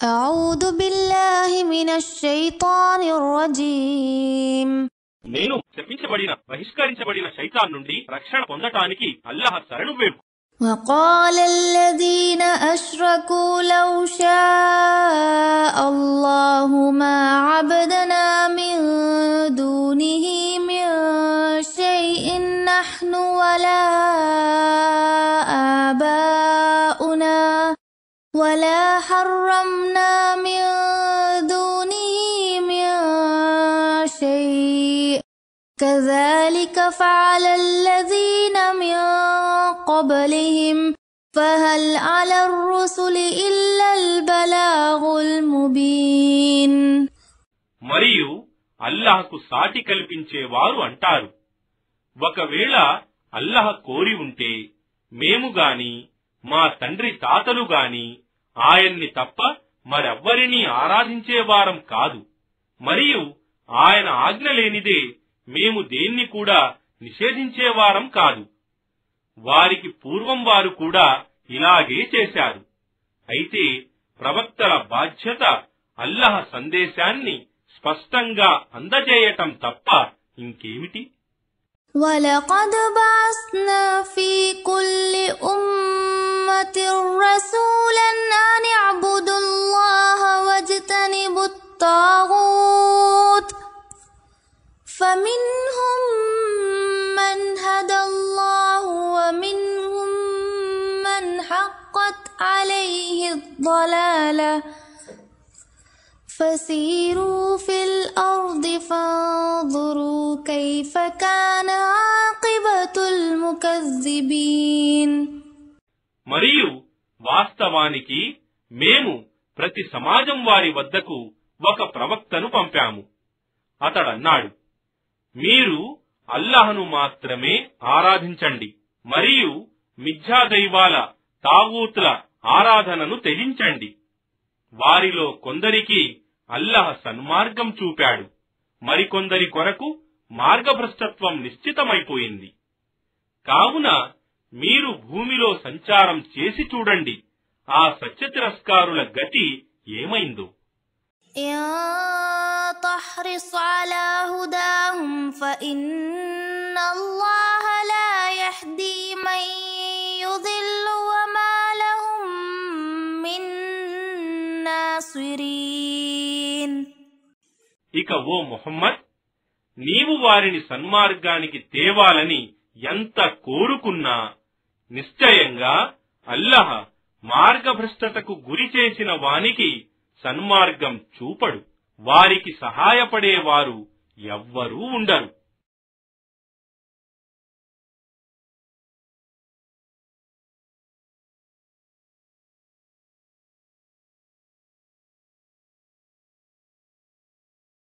أعوذ بالله من الشيطان الرجيم నేను శపించబడిన బహిష్కరించబడిన శైతాన్ నుండి రక్షణ పొందటానికి అల్లాహ్ శరణు వేడు. وقال الذين أشركوا لو شاء الله ما عبدنا من دونه من شيء نحن ولا آباؤنا ولا حرمنا من دونه من شيء كذلك فعل الذين من قبلهم فهل على الرسل إلا البلاغ المبين. మరియు అల్లాహ్కు సాటి కల్పించేవారు అంటారు, ఒకవేళ అల్లాహ్ కోరి ఉంటే మేము గాని మా తండ్రి తాతలు గాని ఆయన్ని తప్ప మరెవ్వరినీ ఆరాధించేవారం కాదు. మరియు ఆయన ఆజ్ఞ లేనిదే మేము దేన్ని కూడా నిషేధించేవారం కాదు. వారికి పూర్వం వారు కూడా ఇలాగే చేశారు. అయితే ప్రవక్తల బాధ్యత అల్లాహ్ సందేశాన్ని స్పష్టంగా అందజేయటం తప్ప ఇంకేమిటి? وَلَقَدْ بَعَثْنَا فِي كُلِّ أُمَّةٍ رَسُولًا أَنِ اعْبُدُوا اللَّهَ وَاجْتَنِبُوا الطَّاغُوتَ فَمِنْهُمْ مَنْ هَدَى اللَّهُ وَمِنْهُمْ مَنْ حَقَّتْ عَلَيْهِ الضَّلَالَةُ فسيروا في الأرض فانظروا كيف كان عاقبة المكذبين. మరియు వాస్తవానికి మేము ప్రతి సమాజం వారి వద్దకు ఒక ప్రవక్తను పంపాము. అతడన్నాడు, మీరు అల్లాహ్ను మాత్రమే ఆరాధించండి మరియు మిథ్యా దైవాల తాగూతుల ఆరాధనను త్యజించండి. వారిలో కొందరికి అల్లాహ్ సన్మార్గం చూపాడు, మరికొందరి కొరకు మార్గభ్రష్టత్వం నిశ్చితమైపోయింది. కావున మీరు భూమిలో సంచారం చేసి చూడండి, ఆ సత్యతిరస్కారుల గతి ఏమైందో. تحرص على هداهم فإن الله لا يهدي من يضل وما لهم من ناصرين. ఇక ఓ ముహమ్మద్, నీవు వారిని సన్మార్గానికి తేవాలని ఎంత కోరుకున్నా నిశ్చయంగా అల్లాహ్ మార్గభ్రష్టతకు గురి చేసిన వానికి సన్మార్గం చూపడు. వారికి సహాయపడేవారు ఎవ్వరూ ఉండరు.